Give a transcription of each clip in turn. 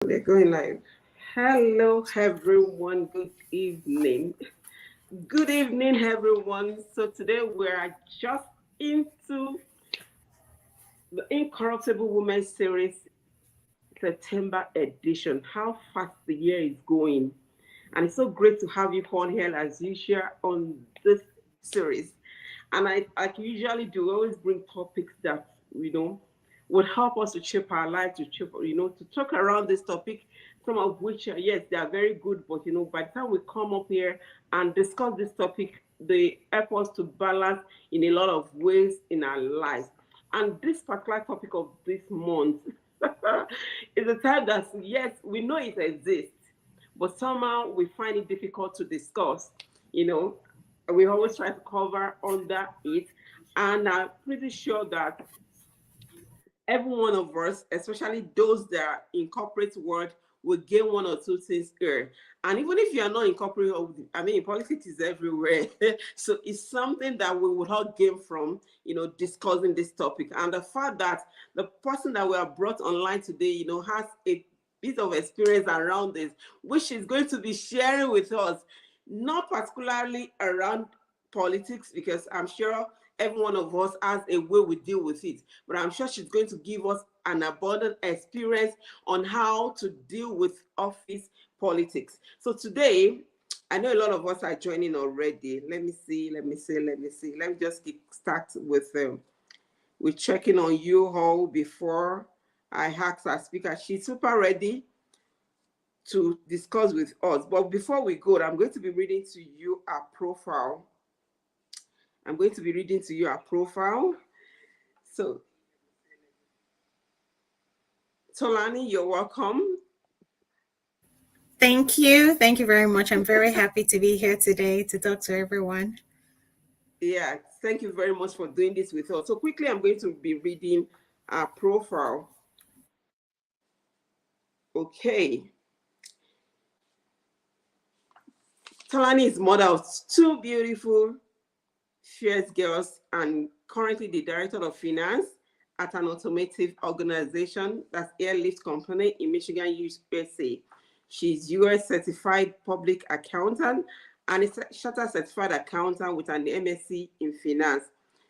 We're going live. Hello, everyone. Good evening. Good evening, everyone. So today we are just into the Incorruptible Women series September edition. How fast the year is going. And it's so great to have you all here as usual on this series. And like usually do, always bring topics that, would help us to shape our life, to talk around this topic, some of which, yes, they are very good, but, by the time we come up here and discuss this topic, they help us to balance in a lot of ways in our lives. And this particular topic of this month is a time that, yes, we know it exists, but somehow we find it difficult to discuss. You know, we always try to cover under it, and I'm pretty sure that every one of us, especially those that are in corporate world, will gain one or two things here. And even if you are not in corporate, I mean, politics is everywhere. So it's something that we would all gain from, discussing this topic. And the fact that the person that we have brought online today, has a bit of experience around this, which is going to be sharing with us, not particularly around politics, because I'm sure every one of us has a way we deal with it. But I'm sure she's going to give us an abundant experience on how to deal with office politics. So today, I know a lot of us are joining already. Let me see. Let me just start with checking on you all before I ask our speaker. She's super ready to discuss with us. But before we go, I'm going to be reading to you our profile. So, Tolani, you're welcome. Thank you. Thank you very much. I'm very happy to be here today to talk to everyone. Yeah, thank you very much for doing this with us. So quickly, I'm going to be reading our profile. Okay. Tolani is mother of two beautiful, fierce girls and currently the director of finance at an automotive organization, that's Airlift Company in Michigan, USA. She's US certified public accountant and a chartered certified accountant with an MSc in finance.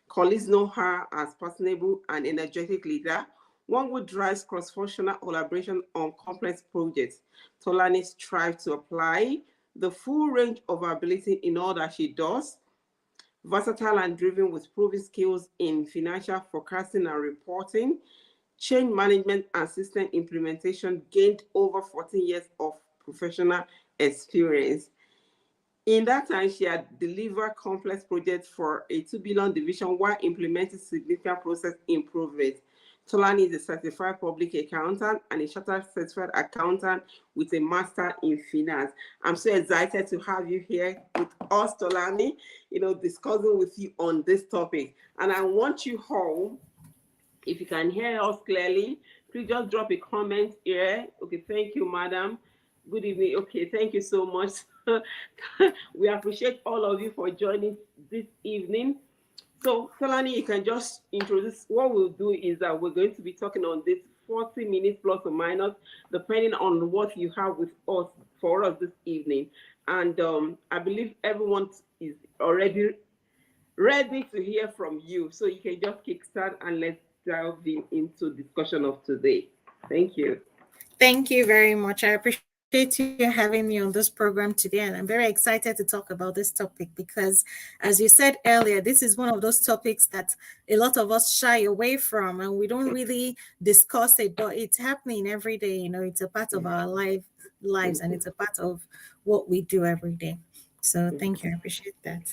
Colleagues know her as personable and energetic leader, one who drives cross-functional collaboration on complex projects. Tolani strives to apply the full range of her ability in all that she does, versatile and driven with proven skills in financial forecasting and reporting, change management and system implementation, gained over 14 years of professional experience. In that time, she had delivered complex projects for a 2 billion division while implementing significant process improvements. Tolani is a certified public accountant and a chartered certified accountant with a master in finance. I'm so excited to have you here with us, Tolani, discussing with you on this topic. And I want you home, if you can hear us clearly, please just drop a comment here. Okay, thank you, madam. Good evening. Okay, thank you so much. We appreciate all of you for joining this evening. So, Tolani, you can just introduce. What we'll do is that we're going to be talking on this 40 minutes plus or minus, depending on what you have with us for us this evening. And I believe everyone is already ready to hear from you. So you can just kickstart and let's delve into discussion of today. Thank you. Thank you very much. I appreciate you having me on this program today. And I'm very excited to talk about this topic because, as you said earlier, this is one of those topics that a lot of us shy away from and we don't really discuss it, but it's happening every day. It's a part of our lives and it's a part of what we do every day. So thank you. I appreciate that.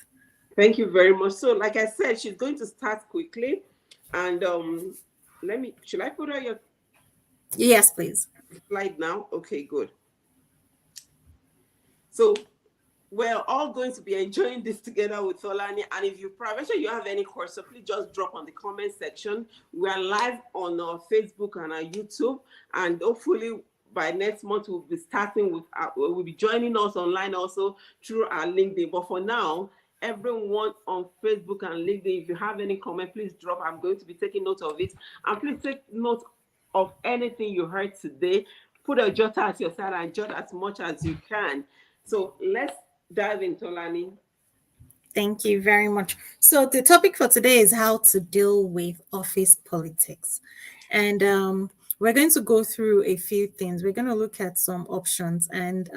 Thank you very much. So, like I said, she's going to start quickly. And should I put her your Yes, please. slide now? Okay, good. So we're all going to be enjoying this together with Tolani. And if you provision you have any questions, please just drop on the comment section. We are live on our Facebook and our YouTube, and hopefully by next month we'll be starting with we'll be joining us online also through our LinkedIn. But for now, everyone on Facebook and LinkedIn, if you have any comment, please drop. I'm going to be taking note of it, and please take note of anything you heard today. put a jotter at your side and jot as much as you can. So let's dive in, Tolani. Thank you very much. So, the topic for today is how to deal with office politics. And we're going to go through a few things. We're going to look at some options. And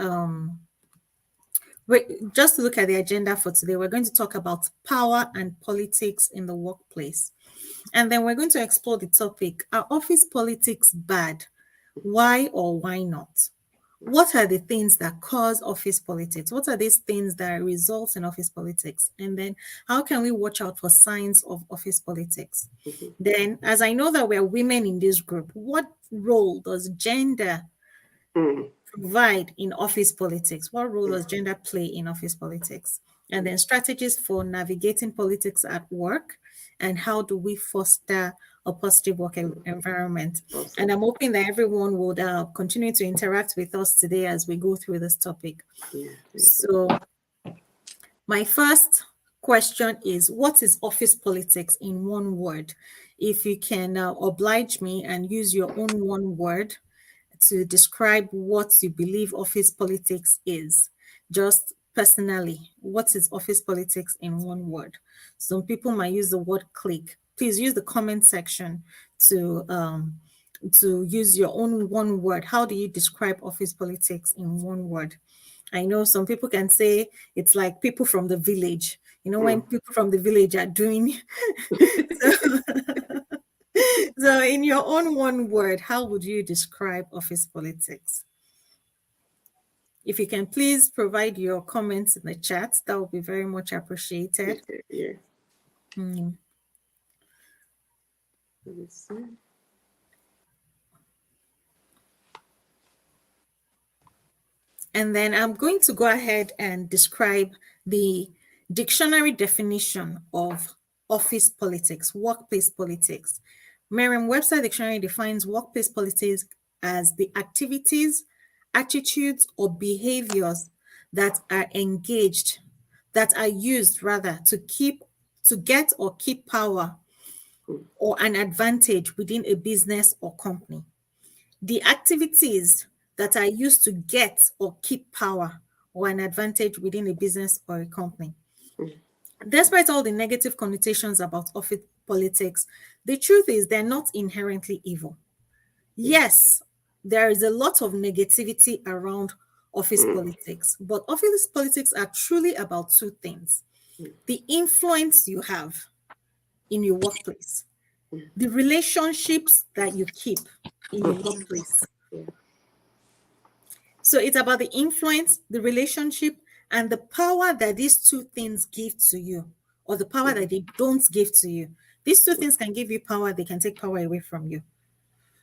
just to look at the agenda for today, we're going to talk about power and politics in the workplace. And then we're going to explore the topic: are office politics bad? Why or why not? What are the things that cause office politics? What are these things that result in office politics? And then how can we watch out for signs of office politics? Mhm. Then, as I know that we're women in this group, what role does gender Mm, provide in office politics? What role does gender play in office politics? And then strategies for navigating politics at work, and how do we foster a positive work environment? And awesome. I'm hoping that everyone would continue to interact with us today as we go through this topic. Yeah, thank you. So, my first question is, what is office politics in one word? If you can oblige me and use your own one word to describe what you believe office politics is. Just personally, what is office politics in one word? Some people might use the word click. Please use the comment section to use your own one word. How do you describe office politics in one word? I know some people can say it's like people from the village. You know, when Mm. people from the village are doing so, in your own one word, how would you describe office politics? If you can please provide your comments in the chat, that would be very much appreciated. Okay, yeah. Mm. Let me see. And then I'm going to go ahead and describe the dictionary definition of office politics, workplace politics. Merriam-Webster Dictionary defines workplace politics as the activities, attitudes, or behaviors that are engaged, that are used rather to get or keep power Mm, or an advantage within a business or company. The activities that are used to get or keep power or an advantage within a business or a company. mm, Despite all the negative connotations about office politics, the truth is they're not inherently evil. yeah. Yes, there is a lot of negativity around office Mm, politics, but office politics are truly about two things: mm, the influence you have in your workplace, mm, the relationships that you keep in your workplace. yeah. So it's about the influence, the relationship, and the power that these two things give to you, or the power Mm, that they don't give to you. These two things can give you power, they can take power away from you.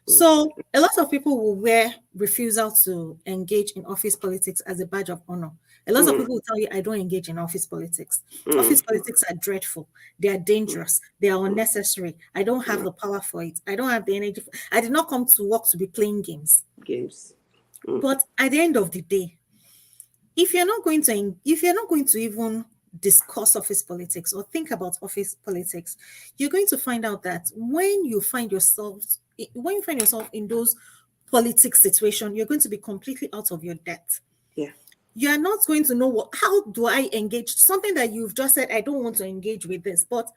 mm, So a lot of people will wear refusal to engage in office politics as a badge of honor. A lot of mm, people will tell you, I don't engage in office politics. mm, Office politics are dreadful. They are mm, dangerous. They are mm, unnecessary. I don't have mm. the power for it. I don't have the energy. I did not come to work to be playing games. Games. Mm, But at the end of the day, if you're not going to even discuss office politics or think about office politics, you're going to find out that when you find yourself in those politics situation, you're going to be completely out of your depth. yeah. You are not going to know how do I engage something that you've just said, I don't want to engage with this, but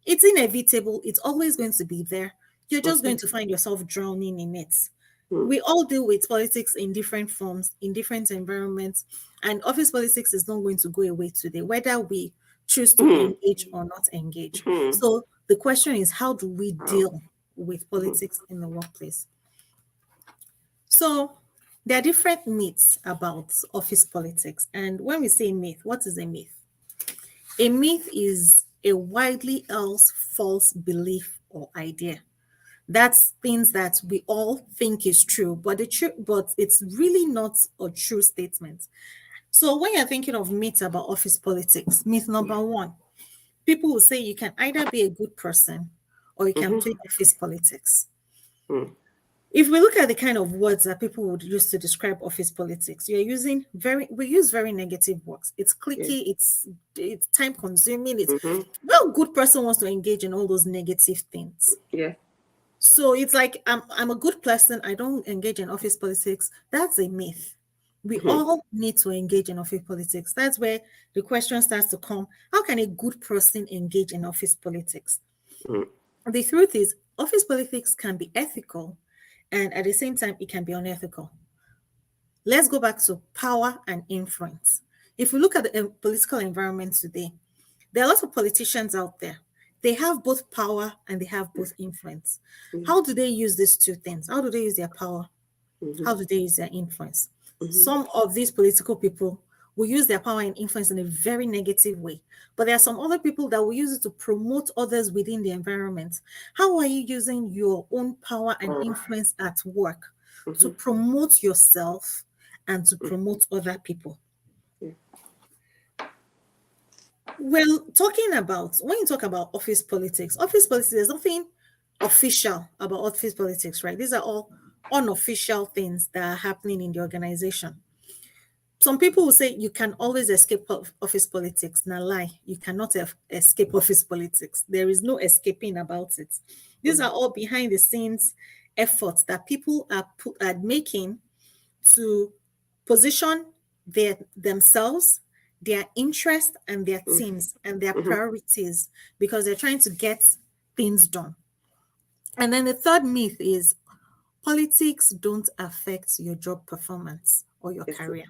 it's inevitable. It's always going to be there. You're just Okay. going to find yourself drowning in it. Mm, We all deal with politics in different forms, in different environments, and office politics is not going to go away today, whether we choose to mm, engage or not engage. mm. So the question is, how do we Wow. deal with Mhm. politics in the workplace? So there are different myths about office politics. And when we say myth, what is a myth? A myth is a widely held false belief or idea. That's things that we all think is true, but it's really not a true statement. So when you're thinking of myths about office politics, myth number one, people will say you can either be a good person or you can Mhm. play office politics. Mm, If we look at the kind of words that people would use to describe office politics, we use very negative words. It's yeah. clicky, it's time consuming. It's Mhm. no good person wants to engage in all those negative things. Yeah. So it's like I'm a good person. I don't engage in office politics. That's a myth. We Mhm. all need to engage in office politics. That's where the question starts to come. How can a good person engage in office politics? Mhm. The truth is, office politics can be ethical and at the same time, it can be unethical. Let's go back to power and influence. If we look at the political environment today, there are lots of politicians out there. They have both power and they have both influence. Mhm. How do they use these two things? How do they use their power? Mhm. How do they use their influence? Mhm. Some of these political people will use their power and influence in a very negative way. But there are some other people that will use it to promote others within the environment. How are you using your own power and influence at work to Mhm. promote yourself and to promote other people? Yeah. Well, talking about when you talk about office politics, there's nothing official about office politics, right? These are all unofficial things that are happening in the organization. Some people will say you can always escape office politics. Now, lie, you cannot escape office politics. There is no escaping about it. These are Mhm. all behind the scenes efforts that people are making to position themselves, their interest, and their Mhm. teams and their Mhm. priorities because they're trying to get things done. And then the third myth is politics don't affect your job performance or your Yes. career.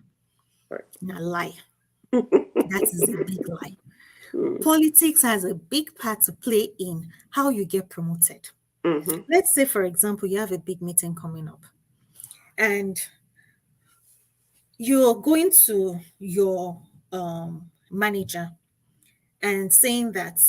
Right. Now, lie. That is a big lie. Mhm. Politics has a big part to play in how you get promoted. Mhm. Let's say, for example, you have a big meeting coming up and you're going to your manager and saying that,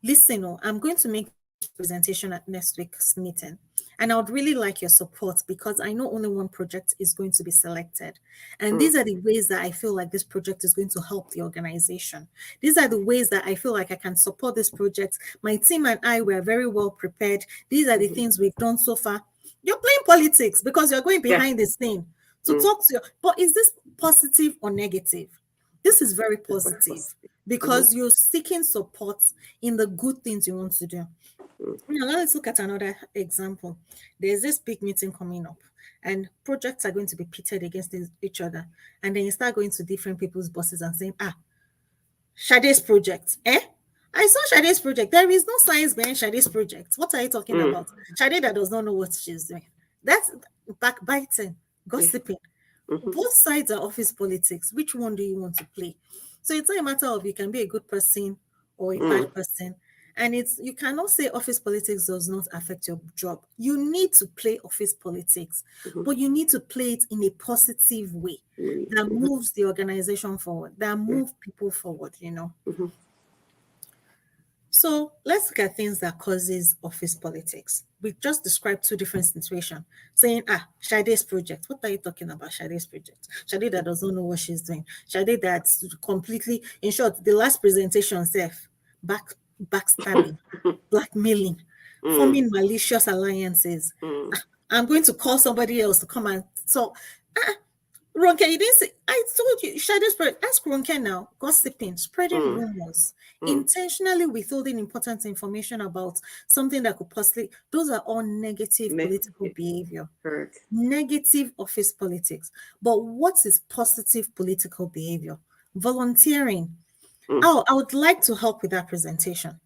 listen, oh, I'm going to make this presentation at next week's meeting. And I would really like your support because I know only one project is going to be selected. And Mhm. these are the ways that I feel like this project is going to help the organization. These are the ways that I feel like I can support this project. My team and I were very well prepared. These are the Mhm. things we've done so far. You're playing politics because you're going Yeah. behind the scene to Mhm. talk to you. But is this positive or negative? This is very It's very positive positive. Mhm. because you're seeking support in the good things you want to do. Mhm. Now, let's look at another example. There's this big meeting coming up, and projects are going to be pitted against each other. And then you start going to different people's bosses and saying, Sade's project. Eh? I saw Sade's project. There is no science behind Sade's project. What are you talking Mhm. about? Sade that does not know what she's doing. That's backbiting, Yeah. gossiping. Mhm. Both sides are office politics. Which one do you want to play? So it's not a matter of you can be a good person or a Mhm. bad person. And it's you cannot say office politics does not affect your job. You need to play office politics, Mhm. but you need to play it in a positive way that Mhm. moves the organization forward, that Yeah. move people forward. Mhm. So let's look at things that causes office politics. We just described two different situations, saying, Shade's project. What are you talking about, Shade's project? Shade that does not know what she's doing. Shade that's completely, in short, the last presentation self, backstabbing, blackmailing, Mhm. forming malicious alliances. Mhm. I'm going to call somebody else to come and so Ronke, you didn't say, I told you, shadow spread. Ask Ronke now. Gossiping, spreading Mhm. rumors, Mhm. intentionally withholding important information about something that could possibly, those are all negative political Yeah. behavior, Correct. negative office politics. But what is positive political behavior? Volunteering. Mhm. Oh, I would like to help with that presentation.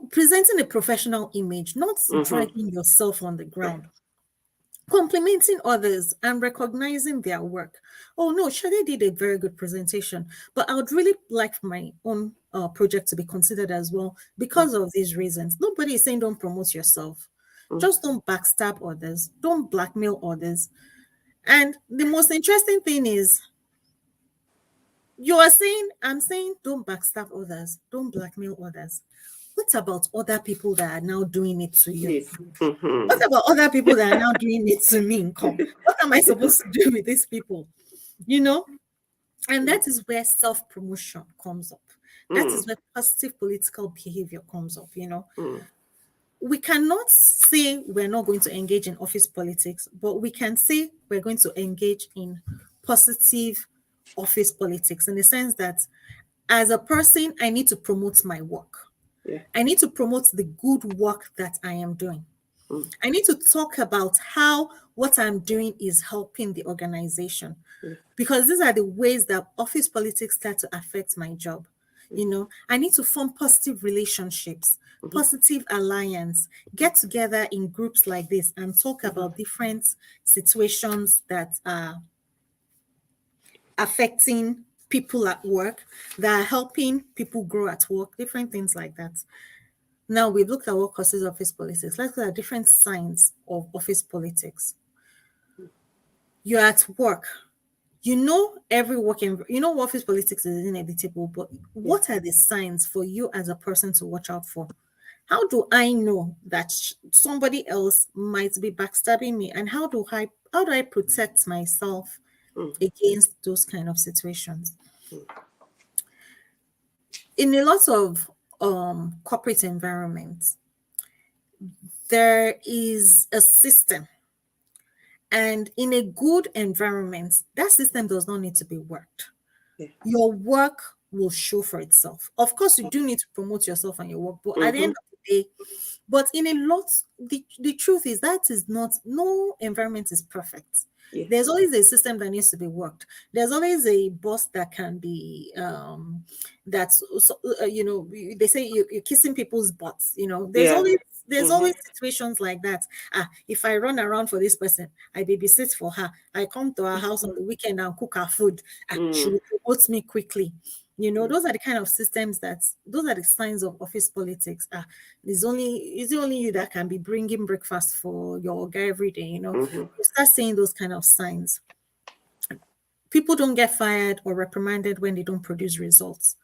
Presenting a professional image, not Mhm. dragging yourself on the ground, complimenting others and recognizing their work. Oh no, Shade did a very good presentation, but I would really like for my own project to be considered as well because of these reasons. Nobody is saying don't promote yourself. Mhm. Just don't backstab others, don't blackmail others. And the most interesting thing is you are saying, I'm saying don't backstab others, don't blackmail others. What about other people that are now doing it to you? Yes. Mhm. What about other people that are now doing it to me in come? What am I supposed to do with these people? You know? And that is where self-promotion comes up. That is Mhm. where positive political behavior comes up. Mhm. We cannot say we're not going to engage in office politics, but we can say we're going to engage in positive office politics in the sense that as a person, I need to promote my work. Yeah. I need to promote the good work that I am doing. Mm. I need to talk about how what I'm doing is helping the organization, Yes. because these are the ways that office politics start to affect my job. Yes. I need to form positive relationships, Mm-hmm. positive alliance, get together in groups like this and talk Mm-hmm. about different situations that are affecting people at work, that are helping people grow at work, different things like that. Now we've looked at what causes office politics. Let's look at different signs of office politics. You're at work. Every office politics is inevitable, but Yeah. what are the signs for you as a person to watch out for? How do I know that somebody else might be backstabbing me, and how do I protect myself Mm. against those kind of situations? Mm. In a lot of corporate environments, there is a system, and in a good environment, that system does not need to be worked. Yeah. Your work will show for itself. Of course, you do need to promote yourself and your work, but at the Mm-hmm. end of the day, but in a lot, the truth is that is not, no environment is perfect. Yes. There's always a system that needs to be worked. There's always a boss that can be, that's, so, they say you're kissing people's butts, Yeah. there's Mm-hmm. always situations like that. If I run around for this person, I babysit for her, I come to her house on the weekend and cook her food, she Mm. will promote me quickly. Mm. Those are the kind of systems those are the signs of office politics. It's only you that can be bringing breakfast for your guy every day. Mm-hmm. You start seeing those kind of signs. People don't get fired or reprimanded when they don't produce results.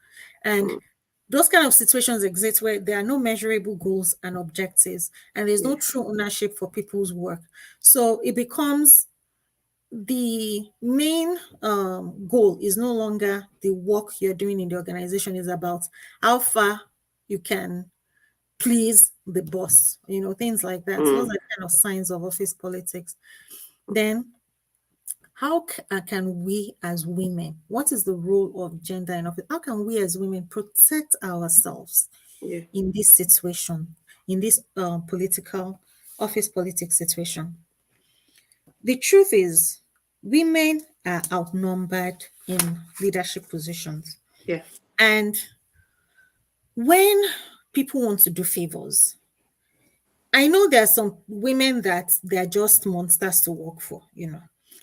And Mm. those kind of situations exist where there are no measurable goals and objectives, and there's no Yeah. true ownership for people's work. So it becomes the main goal is no longer the work you're doing in the organization, is about how far you can please the boss, things like that. Those are Mm. the kind of signs of office politics. Then, how can we as women, what is the role of gender in office? How can we as women protect ourselves Yeah. in this situation, in this political office politics situation? The truth is, women are outnumbered in leadership positions. Yeah. And when people want to do favors, I know there are some women that they're just monsters to work for.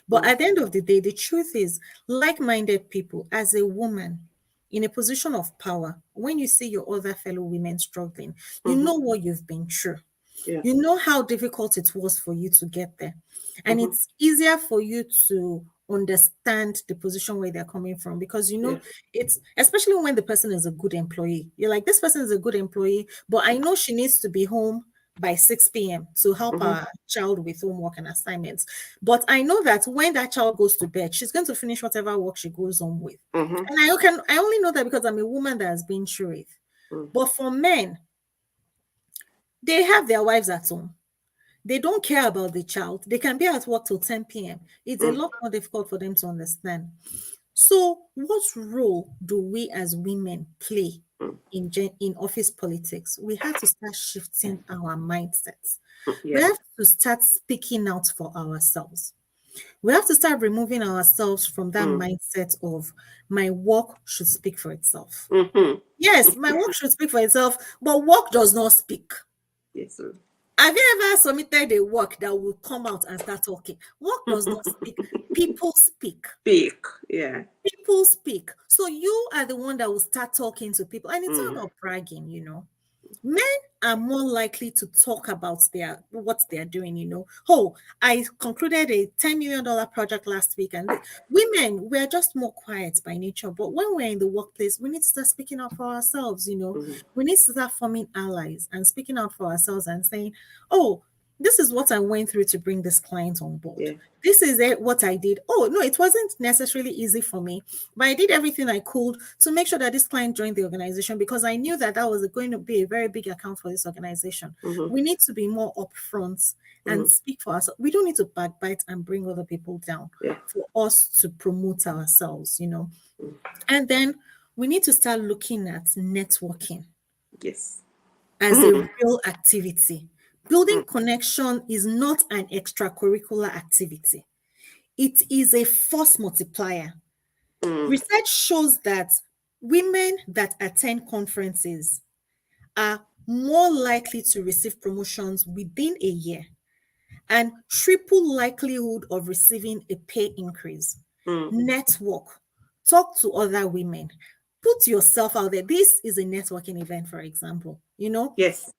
But Mm. at the end of the day, the truth is, like minded people, as a woman in a position of power, when you see your other fellow women struggling, you Mm-hmm. know what you've been through. Yeah. You know how difficult it was for you to get there. And Mm-hmm. it's easier for you to understand the position where they're coming from, because Yeah. it's especially when the person is a good employee. You're like, this person is a good employee, but I know she needs to be home by 6 p.m. to help Mm-hmm. our child with homework and assignments. But I know that when that child goes to bed, she's going to finish whatever work she goes on with. Mm-hmm. And I only know that because I'm a woman that has been through it. Mm. But for men, they have their wives at home. They don't care about the child. They can be at work till 10 p.m. It's a Mm. lot more difficult for them to understand. So, what role do we as women play Mm. in office politics? We have to start shifting our mindsets. We Yeah. have to start speaking out for ourselves. We have to start removing ourselves from that Mm. mindset of my work should speak for itself. Mm-hmm. Yes, my work should speak for itself, but work does not speak. Yes, sir. Have you ever submitted a work that will come out and start talking? Work does not speak. People speak. Big. Yeah. People speak. So you are the one that will start talking to people. And it's all Mm. about bragging. Men are more likely to talk about what they're doing. Oh, I concluded a $10 million project last week, and women, we're just more quiet by nature. But when we're in the workplace, we need to start speaking up for ourselves. Mm-hmm. We need to start forming allies and speaking out for ourselves and saying, oh, this is what I went through to bring this client on board. Yeah. This is what I did. Oh, no, it wasn't necessarily easy for me, but I did everything I could to make sure that this client joined the organization, because I knew that was going to be a very big account for this organization. Mm-hmm. We need to be more upfront Mm-hmm. and speak for ourselves. We don't need to backbite and bring other people down Yeah. for us to promote ourselves. Mm. And then we need to start looking at networking. Yes. as a Mm. real activity. Building connection is not an extracurricular activity. It is a force multiplier. Mm. Research shows that women that attend conferences are more likely to receive promotions within a year and triple likelihood of receiving a pay increase. Mm. Network, talk to other women, put yourself out there. This is a networking event, for example. Yes.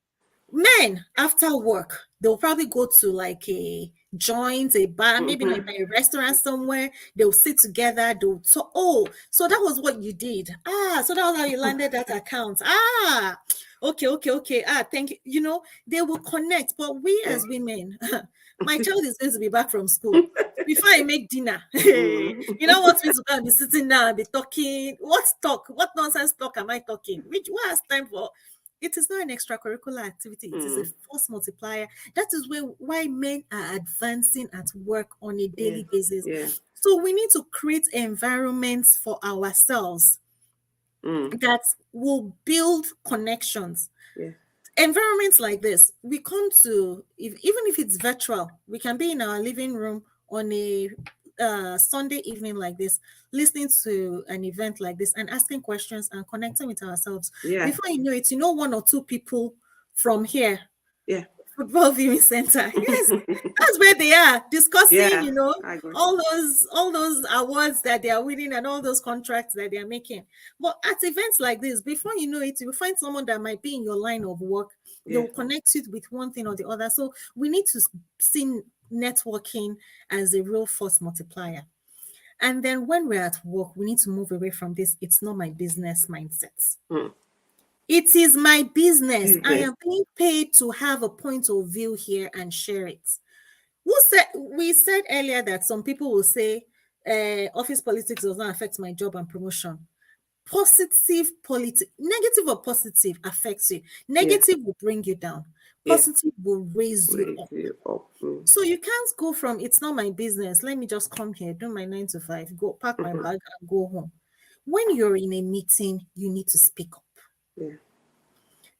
Men after work, they'll probably go to like a joint, a bar, maybe like Mm-hmm. a restaurant somewhere. They'll sit together, they'll talk. Oh, so that was what you did. So that was how you landed that account. Okay. Thank you. They will connect. But we Yeah. as women, my child is going to be back from school. Before I make dinner, Mm. you don't want me to go and be sitting down and be talking. What talk? What nonsense talk am I talking? What has time for? It is not an extracurricular activity. It is a Mm. force multiplier. That is why men are advancing at work on a Yeah. daily basis. Yeah. So we need to create environments for ourselves Mm. that will build connections. Yeah. Environments like this, we come to, even if it's virtual, we can be in our living room on a Sunday evening like this, listening to an event like this and asking questions and connecting with ourselves. Yeah. Before you know it, one or two people from here, Yeah. football viewing center. Yes, that's where they are discussing, Yeah. I agree. all those awards that they are winning and all those contracts that they are making. But at events like this, before you know it, you will find someone that might be in your line of work. They Yeah. will connect you with one thing or the other. So we need to see networking as a real force multiplier. And then when we're at work, we need to move away from this "it's not my business" mindset. Mm. It is my business. I Business. am being paid to have a point of view here and share it. We said earlier that some people will say office politics does not affect my job and promotion. Positive politics, negative or positive, affects you. Yeah. Negative will bring you down. Yeah. Positive will raise you Raise up. you up. Mm. So you can't go from "it's not my business, let me just come here, do my 9 to 5, go pack my Mm-hmm. bag and go home." When you're in a meeting, you need to speak up. Yeah.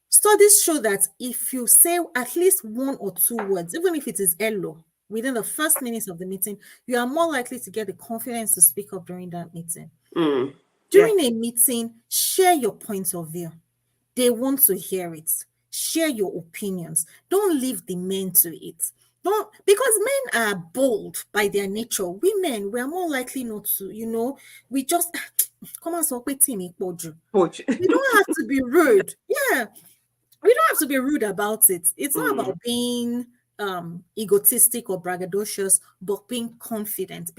Studies show that if you say at least one or two words, even if it is hello, within the first minutes of the meeting, you are more likely to get the confidence to speak up during that meeting. Mm. Yeah. During a meeting, share your point of view. They want to hear it. Share your opinions. Don't leave the men to it. Don't, because men are bold by their nature. Women, we are more likely not to, we just come on, so waiting. Coach. We don't have to be rude. Yeah, we don't have to be rude about it. It's not Mm. about being egotistic or braggadocious, but being confident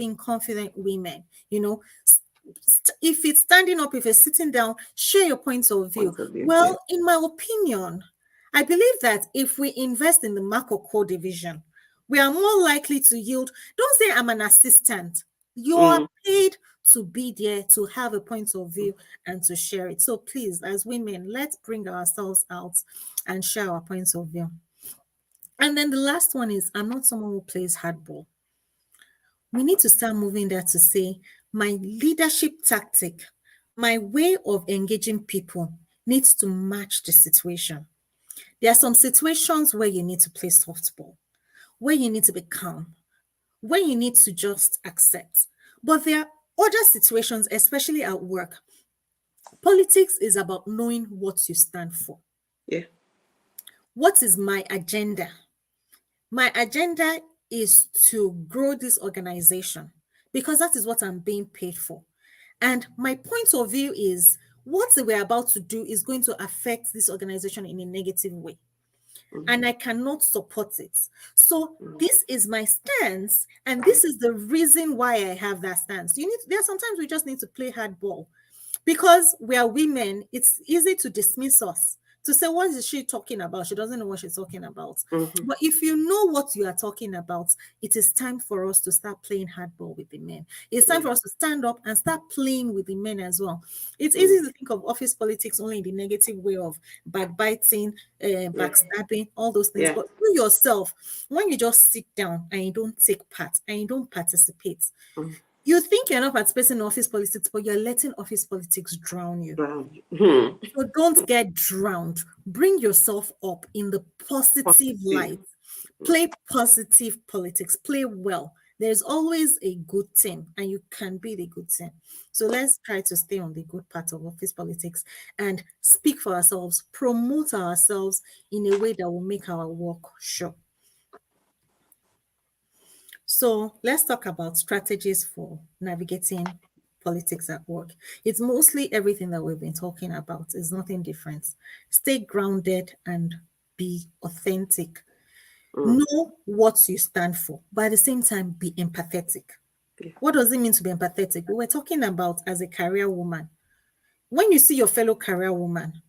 women. If it's standing up, if it's sitting down, share your points of view. Point of view. Yeah. Well, in my opinion, I believe that if we invest in the macro core division, we are more likely to yield. Don't say I'm an assistant. You are Mm. paid to be there, to have a point of view and to share it. So please, as women, let's bring ourselves out and share our points of view. And then the last one is, I'm not someone who plays hardball. We need to start moving there to say, my leadership tactic, my way of engaging people needs to match the situation. There are some situations where you need to play softball, where you need to be calm, where you need to just accept. But there are other situations, especially at work. Politics is about knowing what you stand for. Yeah. What is my agenda? My agenda is to grow this organization because that is what I'm being paid for. And my point of view is what we're about to do is going to affect this organization in a negative way. Mm. And I cannot support it. So Mm. this is my stance, and this is the reason why I have that stance. There are sometimes we just need to play hardball. Because we are women, it's easy to dismiss us, to say, what is she talking about? She doesn't know what she's talking about. Mm-hmm. But if you know what you are talking about, it is time for us to start playing hardball with the men. It's time Yeah. for us to stand up and start playing with the men as well. It's Mm. easy to think of office politics only in the negative way of backbiting, Yeah. backstabbing, all those things. Yeah. But you yourself, when you just sit down and you don't take part and you don't participate, Mm. You think you're not participating in office politics, but you're letting office politics drown you. Hmm. So don't get drowned. Bring yourself up in the positive Positive. light. Play positive politics. Play well. There's always a good team, and you can be the good team. So let's try to stay on the good part of office politics and speak for ourselves, promote ourselves in a way that will make our work sure. So let's talk about strategies for navigating politics at work. It's mostly everything that we've been talking about. It's nothing different. Stay grounded and be authentic. Mm. Know what you stand for, but at the same time, be empathetic. Yeah. What does it mean to be empathetic? We were talking about as a career woman. When you see your fellow career woman,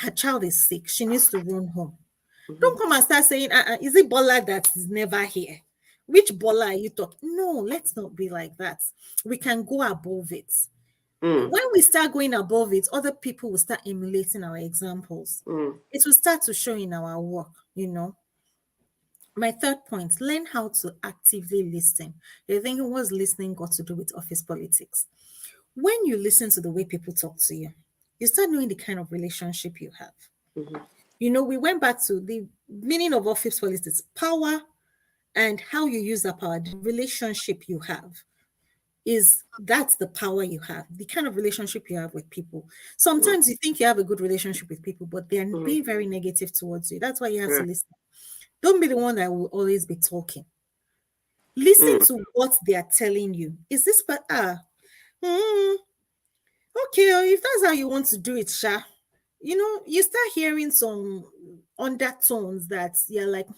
her child is sick, she needs to run home. Hmm. Don't come and start saying, is it Bola that is never here? Which Bola are you talking? No, let's not be like that. We can go above it. Mm. When we start going above it, other people will start emulating our examples. Mm. It will start to show in our work. My third point, learn how to actively listen. You're thinking, what's listening got to do with office politics? When you listen to the way people talk to you, you start knowing the kind of relationship you have. Hmm. We went back to the meaning of office politics, power, and how you use that power, the relationship you have is that's the power you have, the kind of relationship you have with people. Mm. Sometimes you think you have a good relationship with people, but they're Mm. being very negative towards you. That's why you have to Yeah. listen. Don't be the one that will always be talking. Listen Mm. to what they are telling you. Is this but hmm, okay, if that's how you want to do it, Sha, you start hearing some undertones that you're like,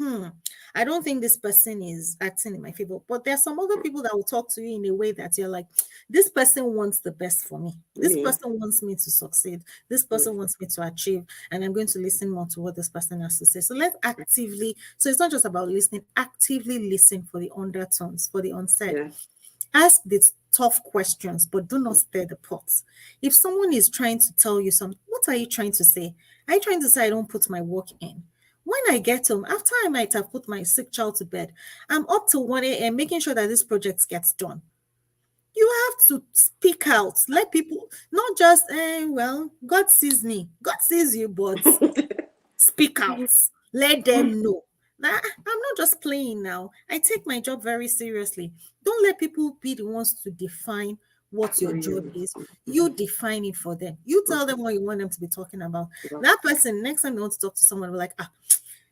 I don't think this person is acting in my favor. But there are some other people that will talk to you in a way that you're like, this person wants the best for me. This Me. person wants me to succeed. This Mm. person wants me to achieve. And I'm going to listen more to what this person has to say. So let's actively, so it's not just about listening, actively listen for the undertones, for the unsaid. Yeah. Ask these tough questions, but do not stir the pot. If someone is trying to tell you something, what are you trying to say? Are you trying to say I don't put my work in? When I get home, after I might have put my sick child to bed, I'm up till 1 a.m. making sure that this project gets done. You have to speak out. Let people, not just, well, God sees me. God sees you, but speak out. Let them know that I'm not just playing now. I take my job very seriously. Don't let people be the ones to define what your job Really. is. Mhm. You define it for them. You tell them what you want them to be talking about. Right. That person, next time you want to talk to someone, will be like,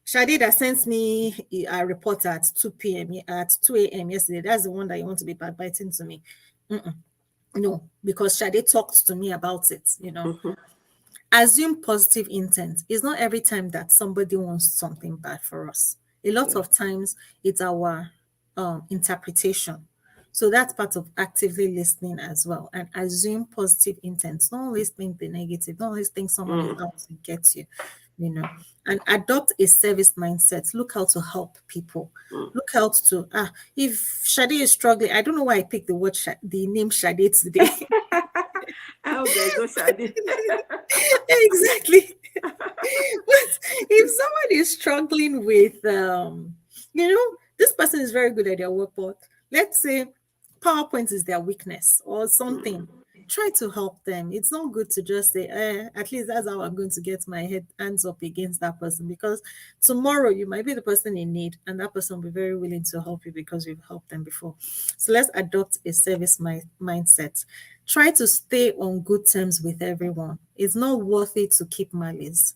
Shadi that sent me a report at 2 p.m. at 2 a.m. yesterday. That's the one that you want to be backbiting to me. Mm-mm. No, because Shadi talked to me about it. Mhm. Assume positive intent. It's not every time that somebody wants something bad for us. A lot Yeah. of times it's our interpretation. So that's part of actively listening as well. And assume positive intent. Don't always think the negative. Don't always think someone is Mm. out to get you. And adopt a service mindset. Look how to help people. Mm. Look out to if Shade is struggling. I don't know why I picked the name Shade today. I hope there's no shady. Exactly. But if someone is struggling with this person is very good at their work, but let's say PowerPoint is their weakness or something, Mm. try to help them. It's not good to just say, at least that's how I'm going to get my hands up against that person, because tomorrow you might be the person in need and that person will be very willing to help you because you've helped them before. So let's adopt a service mindset. Try to stay on good terms with everyone. It's not worth it to keep malice.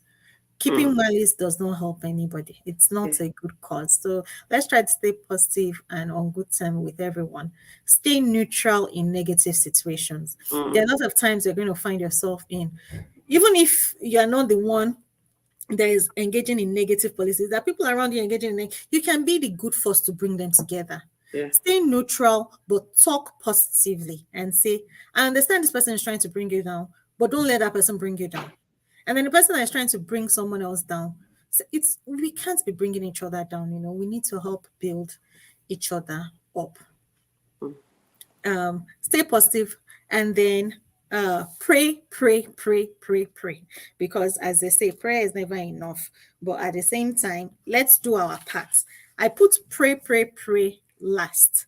Keeping Mm. malice does not help anybody. It's Yeah. not a good cause. So let's try to stay positive and on good terms with everyone. Stay neutral in negative situations. There Mm. are a lot of times you're going to find yourself in, even if you're not the one that is engaging in negative policies, that people around you engaging in, you can be the good force to bring them together. Yeah. Stay neutral, but talk positively and say, I understand this person is trying to bring you down, but don't let that person bring you down. And then the person that is trying to bring someone else down, so we can't be bringing each other down. We need to help build each other up. Mm. Stay positive, and then pray, pray, pray, pray, pray. Because as they say, prayer is never enough. But at the same time, let's do our part. I put pray, pray, pray last.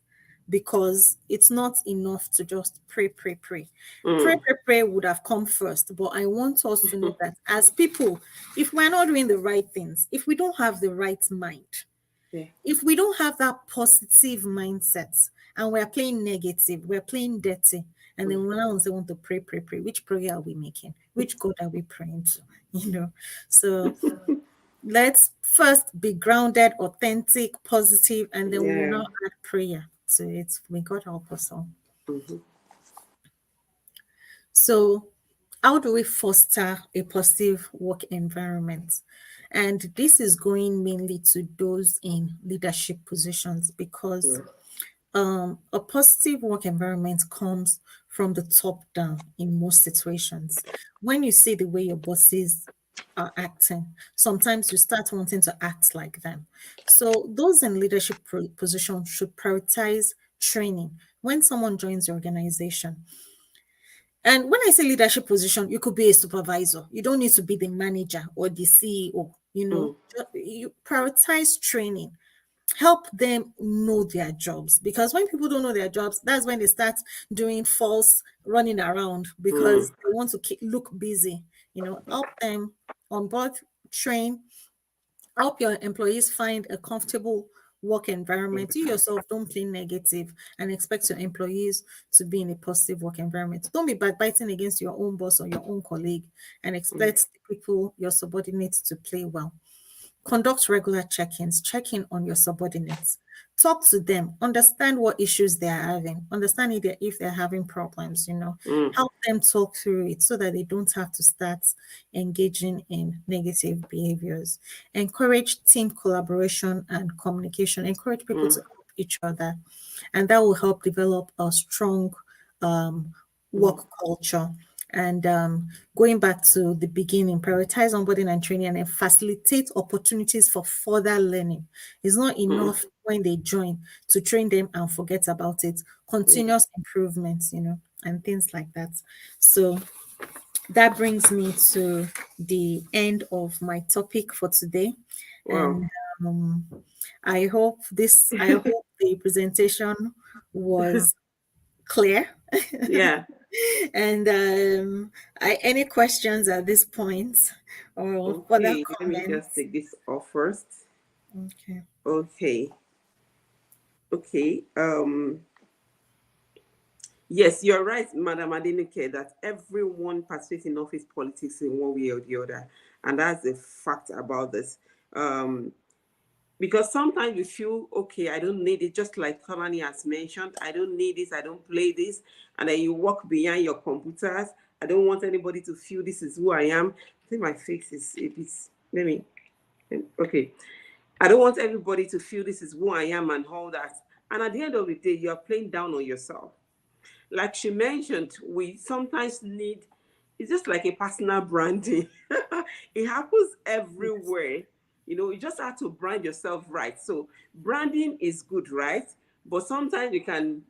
because it's not enough to just pray, pray, pray. Pray, Mm. pray, pray would have come first. But I want us to know that as people, if we're not doing the right things, if we don't have the right mind, Yeah. if we don't have that positive mindset and we're playing negative, we're playing dirty, and then Mm. when I want to pray, pray, pray, which prayer are we making? Which God are we praying to? You know, so let's first be grounded, authentic, positive, and then we'll Yeah. now add prayer to it. May God help us all. Mm-hmm. So, how do we foster a positive work environment? And this is going mainly to those in leadership positions because Mm. a positive work environment comes from the top down in most situations. When you see the way your bosses are acting, sometimes you start wanting to act like them. So, those in leadership positions should prioritize training. When someone joins your organization, and when I say leadership position, you could be a supervisor. You don't need to be the manager or the CEO. Mm. You prioritize training, help them know their jobs, because when people don't know their jobs, that's when they start doing false running around because Mm. they want to look busy. Help them on board, train, help your employees find a comfortable work environment. You yourself don't play negative and expect your employees to be in a positive work environment. Don't be backbiting against your own boss or your own colleague and Mm. expect the people, your subordinates, to play well. Conduct regular check-ins, check in on your subordinates. Talk to them, understand what issues they're having, understand if they're having problems, Mm. help them talk through it so that they don't have to start engaging in negative behaviors. Encourage team collaboration and communication. Encourage people to Mm. help each other, and that will help develop a strong um, Mm. work culture. And going back to the beginning, prioritize onboarding and training and then facilitate opportunities for further learning. It's not Mm. enough when they join to train them and forget about it. Yeah. Continuous improvements, and things like that. So that brings me to the end of my topic for today. Wow. And um, I hope the presentation was clear. Yeah. And any questions at this point or further Okay. Let me just comments? take this off first. Okay. Okay. Okay. Yes, you're right, Madam Adenike, that everyone participates in office politics in one way or the other. And that's a fact about this. Um, because sometimes you feel, okay, I don't need it, just like Tolani has mentioned, I don't need this, I don't play this. And then you walk behind your computers. I don't want anybody to feel this is who I am. I think my face is a bit, let me, okay. I don't want everybody to feel this is who I am and all that. And at the end of the day, you are playing down on yourself. Like she mentioned, we sometimes need, it's just like a personal branding. It happens Yes. everywhere. You just have to brand yourself right. So branding is good, right? But sometimes you can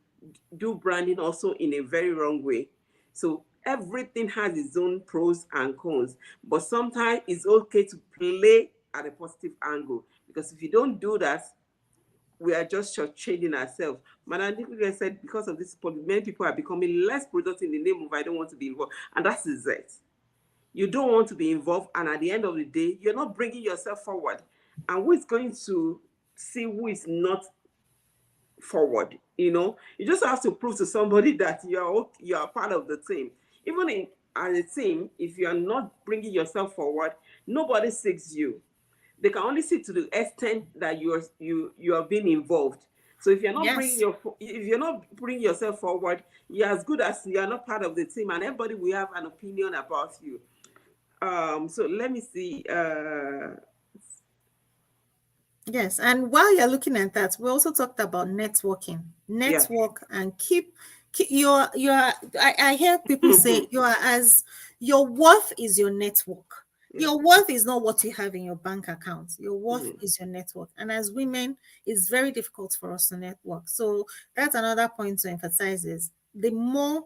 do branding also in a very wrong way. So everything has its own pros and cons. But sometimes it's okay to play at a positive angle. Because if you don't do that, we are just shortchanging ourselves. Madam Dikwe said, because of this, many people are becoming less productive in the name of I don't want to be involved. And that is it. You don't want to be involved. And at the end of the day, you're not bringing yourself forward. And who is going to see who is not forward? You just have to prove to somebody that you're part of the team. Even as a team, if you are not bringing yourself forward, nobody seeks you. They can only see to the extent that you are being involved. So Yes. if you're not bringing yourself forward, you're as good as you are not part of the team, and everybody will have an opinion about you. So let me see. Yes, and while you're looking at that, we also talked about networking. Yeah. Network and keep I hear people say your worth is your network. Yeah. Your worth is not what you have in your bank account. Your worth is your network. And as women, it's very difficult for us to network. So that's another point to emphasize is the more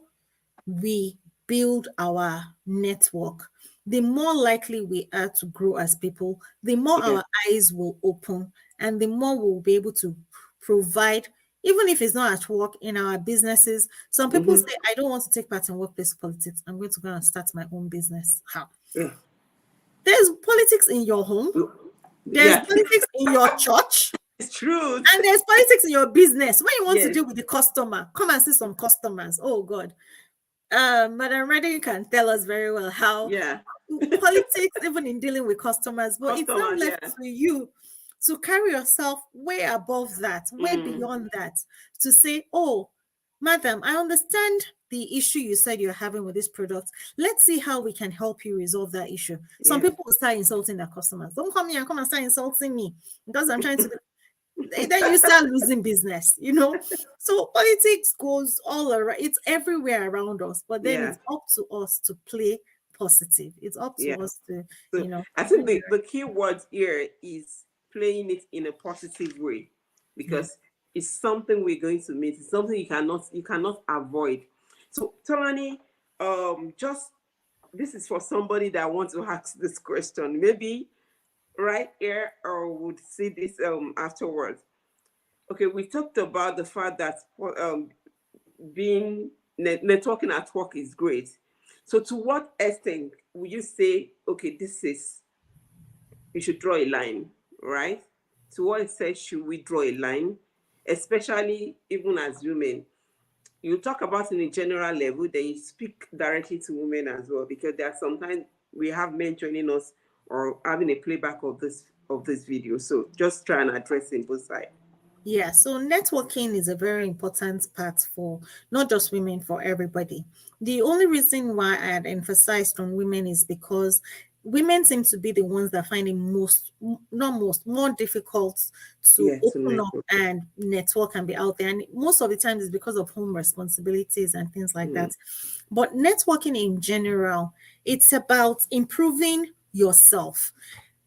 we build our network, the more likely we are to grow as people, the more Yeah. our eyes will open, and the more we'll be able to provide even if it's not at work, in our businesses. Some people Mm-hmm. say, I don't want to take part in workplace politics. I'm going to go and start my own business. How? Yeah. There's politics in your home, there's Yeah. politics in your church, It's true. and there's politics in your business. When you want to Yes. deal with the customer, come and see some customers. Oh God. Madam Redding can tell us very well how Yeah. politics, even in dealing with customers, but it's now Customers. left Yeah. to you to carry yourself way above that, way Mm. beyond that, to say, oh, madam, I understand the issue you said you're having with this product. Let's see how we can help you resolve that issue. Some Yeah. people will start insulting their customers. Don't come here and come and start insulting me because I'm trying to do. Then you start losing business, you know. So politics goes all around, it's everywhere around us, but then Yeah. it's up to us to play positive. It's up Yeah. to us to, So you know, I think the key word here is playing it in a positive way, yeah. because it's something we're going to meet. It's something you cannot avoid. So Tolani, just this is for somebody that wants to ask this question. Maybe right here or would see this afterwards. Okay, we talked about the fact that being networking at work is great. So to what extent would you say, okay, this is, you should draw a line, right? To what extent should we draw a line, especially even as women? You talk about in a general level, then you speak directly to women as well, because there are sometimes we have men joining us or having a playback of this video. So just try and address it both sides. Yeah, so networking is a very important part for not just women, for everybody. The only reason why I had emphasized on women is because women seem to be the ones that find it not most, more difficult to Yeah, to open up network. and network and be out there. And most of the time is because of home responsibilities and things like Mm, that. But networking in general, it's about improving yourself.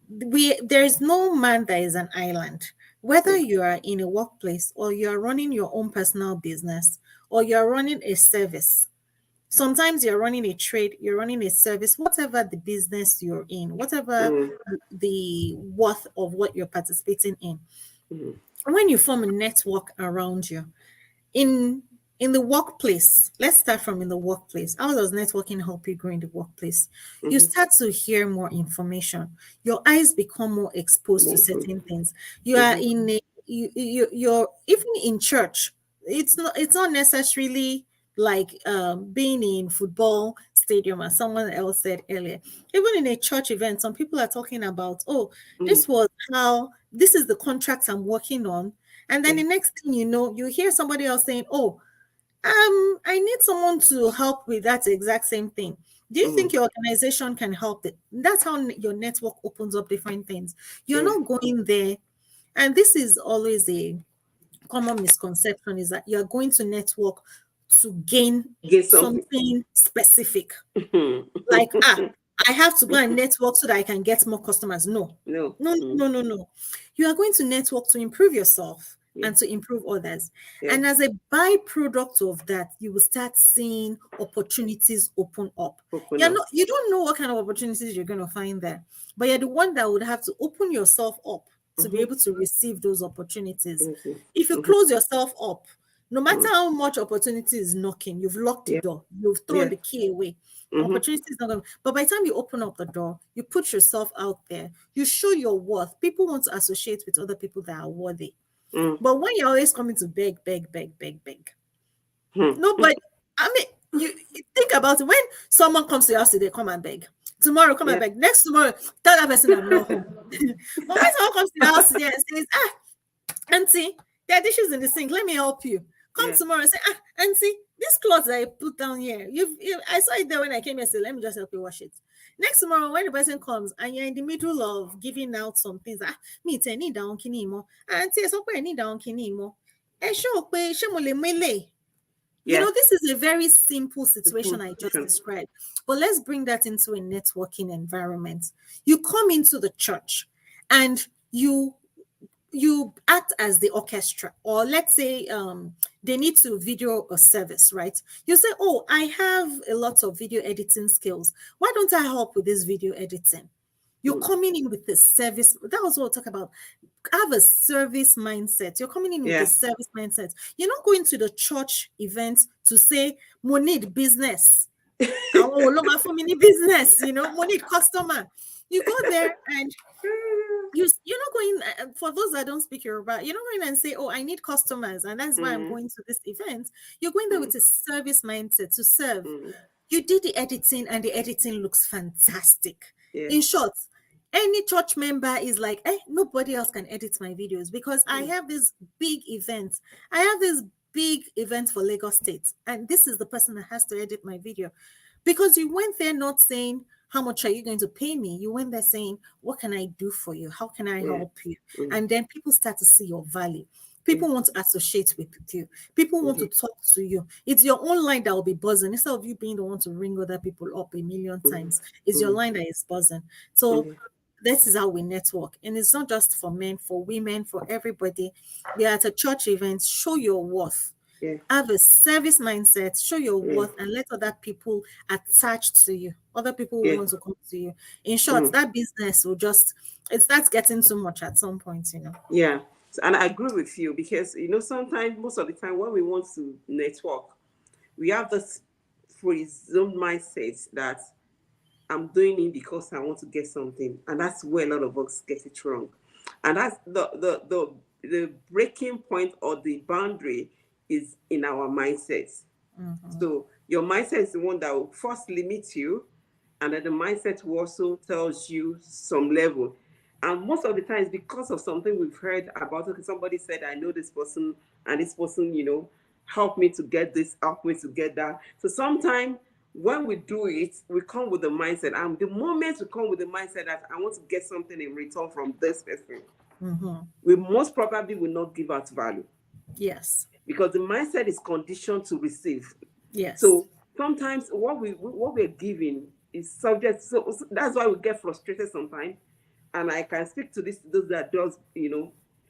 There is no man that is an island. Whether yeah. you are in a workplace or you are running your own personal business or you are running a service, sometimes you're running a trade, you're running a service, whatever the business you're in, whatever Mm, the worth of what you're participating in, mm, when you form a network around you, in in the workplace, let's start from in the workplace. How does networking help you grow in the workplace? You mm-hmm. start to hear more information. Your eyes become more exposed to Mm-hmm. certain things. You are Mm-hmm. in a you're even in church. It's not necessarily like being in football stadium, as someone else said earlier. Even in a church event, some people are talking about, oh, Mm, this is the contract I'm working on, and then yeah. the next thing you know, you hear somebody else saying, oh, I need someone to help with that exact same thing. Do you Mm, think your organization can help it? That's how your network opens up different things. You're yeah. not going there. And this is always a common misconception, is that you're going to network to gain Get something. something specific. Mm. Like, I have to go and network so that I can get more customers. No, No. no, Mm, no, no, no. You are going to network to improve yourself yeah. and to improve others. Yeah. And as a byproduct of that, you will start seeing opportunities open up. Open up. You don't know what kind of opportunities you're going to find there, but you're the one that would have to open yourself up to be Mm-hmm. able to receive those opportunities. Mm-hmm. If you Mm-hmm. close yourself up, no matter Mm, how much opportunity is knocking, you've locked the yeah. door, you've thrown Yeah. the key away. Mm-hmm. Opportunity is not going to, but by the time you open up the door, you put yourself out there, you show your worth. People want to associate with other people that are worthy. Mm, But when you're always coming to beg, beg, beg, beg, beg, mm, nobody, I mean, you think about it. When someone comes to your house today, come and beg. Tomorrow, come and yeah. beg. Next tomorrow, tell that person I'm not home. But when someone comes to your house today and says, auntie, there are dishes in the sink. Let me help you. Come Yeah. tomorrow and say, auntie, this cloth that I put down here, I saw it there when I came here. So let me just help you wash it. Next tomorrow, when the person comes and you're in the middle of giving out some things, me tell need down kini mo. Auntie, so I need down kini mo. Show pe she mo le mele. You Yeah. know, this is a very simple The situation I just position. described. But let's bring that into a networking environment. You come into the church and you act as the orchestra, or let's say they need to video a service, right? You say, oh, I have a lot of video editing skills, why don't I help with this video editing? You're coming in with a service. That was what we'll talk about. Have a service mindset. You're coming in with a Yeah. service mindset. You're not going to the church event to say, "Mo need business." Oh, long for mini business, mo need customer. You go there and you're not going for those that don't speak Yoruba, you're not going and say, "Oh, I need customers and that's why I'm Mm, going to this event." You're going there mm, with a service mindset to serve. mm. You did the editing and the editing looks fantastic. Yeah. In short, any church member is like, nobody else can edit my videos because I Mm, have this big event. I have this big event for Lagos State, and this is the person that has to edit my video. Because you went there not saying, "How much are you going to pay me?" You went there saying, "What can I do for you? How can I yeah. help you?" Mm, And then people start to see your value. yeah. People want to associate with you. People want to Mhm, talk to you. It's your own line that will be buzzing. Instead of you being the one to ring other people up a million mhm, times, it's your mhm. line that is buzzing. So Okay. this is how we network. And it's not just for men, for women, for everybody. You're at a church event, show your worth. Yeah. Have a service mindset, show your Yeah. worth, and let other people attached to you. Other people will Yeah. want to come to you. In short, Mm. that business will just, it starts getting too much at some point. Yeah. And I agree with you because sometimes, most of the time, when we want to network, we have this presumed mindset that I'm doing it because I want to get something, and that's where a lot of us get it wrong. And that's the breaking point or the boundary is in our mindsets. Mhm. So your mindset is the one that will first limit you, and then the mindset will also tells you some level. And most of the times, because of something we've heard about, okay, somebody said, "I know this person, and this person, helped me to get this, helped me to get that." So sometimes when we do it, we come with the mindset, and the moment we come with the mindset that I want to get something in return from this person, Mhm. we most probably will not give out value Yes. because the mindset is conditioned to receive. Yes. So sometimes what we're giving is subject. So that's why we get frustrated sometimes. And I can speak to this those that does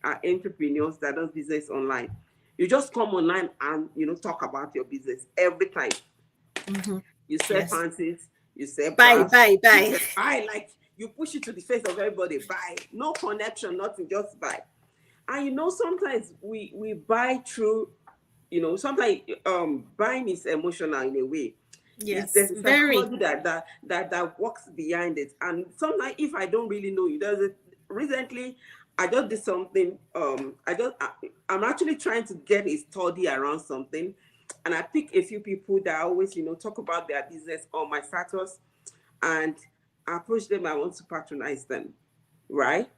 are entrepreneurs that does business online. You just come online and talk about your business every time. Mhm. You sell Yes. panties, you sell Bye, bras, bye, you bye. sell buy, like you push it to the face of everybody. Buy, no connection, nothing, just buy. And sometimes we buy through, sometimes buying is emotional in a way. Is Yes. there's a Very. psychology that works behind it. And sometimes if I don't really know you, there's a recently I just did something. I'm actually trying to get a study around something, and I pick a few people that always talk about their business on my status, and I approach them. I want to patronize them, right?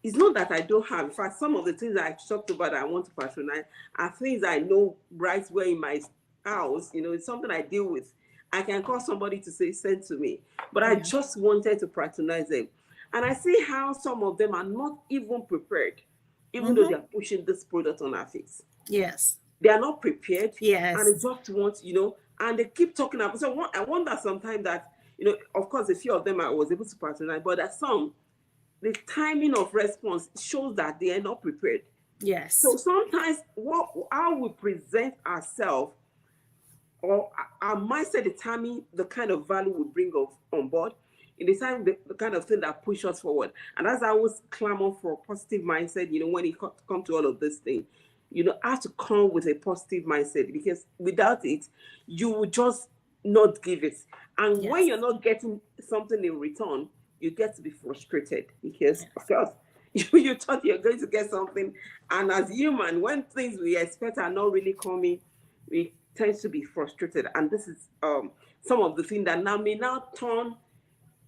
It's not that I don't have. In fact, some of the things I talked about that I want to patronize are things I know right where in my house. It's something I deal with. I can call somebody to say, send to me. But I Yeah. just wanted to patronize them. And I see how some of them are not even prepared, even though Mm-hmm. they're pushing this product on our face. Yes. They are not prepared and they Yes. just want, and they keep talking about. So I wonder sometimes that, of course, a few of them I was able to patronize, but there's some the timing of response shows that they are not prepared. So Yes. sometimes how we present ourselves or our mindset determine the kind of value we bring on board. It determines the kind of thing that push us forward. And as I always clamor for a positive mindset, when it comes to all of this thing, have to come with a positive mindset because without it, you will just not give it. And when Yes. you're not getting something in return, you get to be frustrated because, of Yes. course, you thought you're going to get something. And as human, when things we expect are not really coming, we tend to be frustrated. And this is some of the things that now turn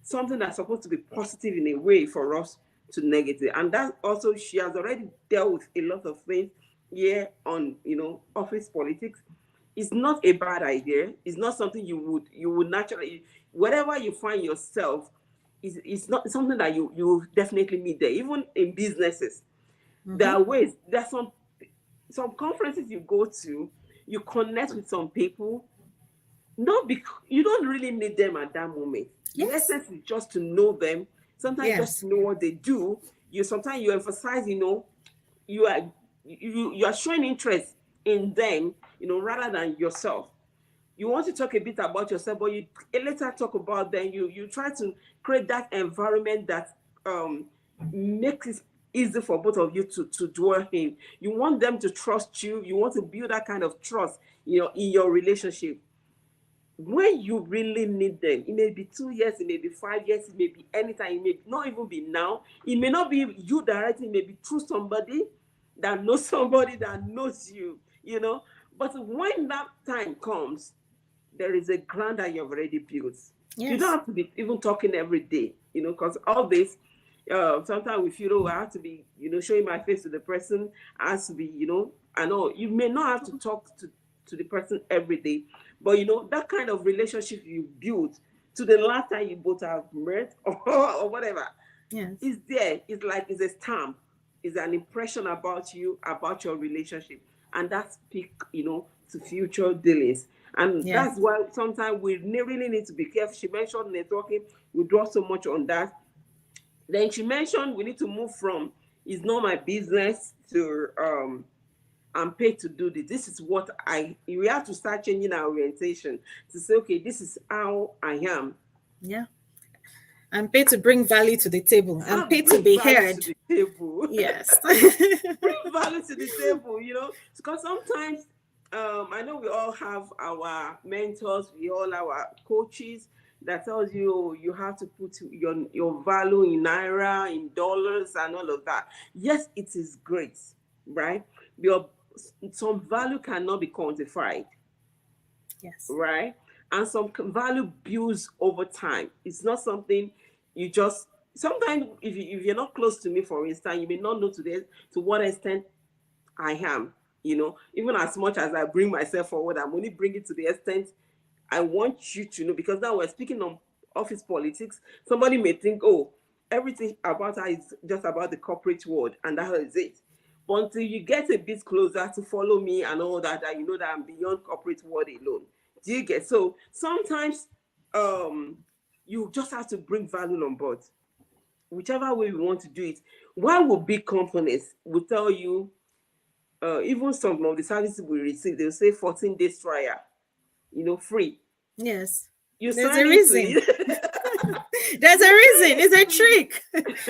something that's supposed to be positive in a way for us to negative. And that also she has already dealt with a lot of things here on office politics. It's not a bad idea. It's not something you would naturally wherever you find yourself. It's not something that you definitely meet there. Even in businesses, there Mm-hmm. are ways. There's some conferences you go to, you connect with some people, not because you don't really need them at that moment. The Yes. essence is just to know them. Sometimes just Yes. to know what they do. Sometimes you emphasize, you are you are showing interest in them, rather than yourself. You want to talk a bit about yourself, but you later talk about, then you try to create that environment that makes it easy for both of you to dwell in. You want them to trust you. You want to build that kind of trust, in your relationship. When you really need them, it may be 2 years, it may be 5 years, it may be anytime, it may not even be now, it may not be you directly, it may be through somebody that knows somebody that knows you. But when that time comes, there is a ground that you've already built. You don't Yes. have to be even talking every day, because all this, sometimes we feel, oh, I have to be, showing my face to the person. I have to be, I know you may not have to talk to the person every day, but that kind of relationship you build to the last time you both have met or whatever Yes. is there. It's like it's a stamp, it's an impression about you, about your relationship, and that speak, to future dealings. And that's Yes. why sometimes we really need to be careful. She mentioned networking, we draw so much on that. Then she mentioned we need to move from "it's not my business" to "I'm paid to do this." This is what we have to start changing our orientation to say, okay, this is how I am. Yeah. I'm paid to bring value to the table. I'm I paid to bring be value to heard. the table. Yes. Bring value to the table, because sometimes, I know we all have our mentors, we all have our coaches that tells you, oh, you have to put your value in naira, in dollars, and all of that. Yes, it is great, right? Your Some value cannot be quantified, Yes. right? And some value builds over time. It's not something you just sometimes, if you're not close to me, for instance, you may not know to what extent I am. Even as much as I bring myself forward, I'm only bringing to the extent I want you to know, because now we're speaking on office politics. Somebody may think, oh, everything about her is just about the corporate world, and that is it. But until you get a bit closer to follow me and all that, you know that I'm beyond corporate world alone. Do you get? So sometimes, um, you just have to bring value on board, whichever way we want to do it. Why would big companies will tell you, even some of the services we receive, they'll say 14 days trial, free. Yes. You There's a sign into reason. it. There's a You reason. It's a sign trick.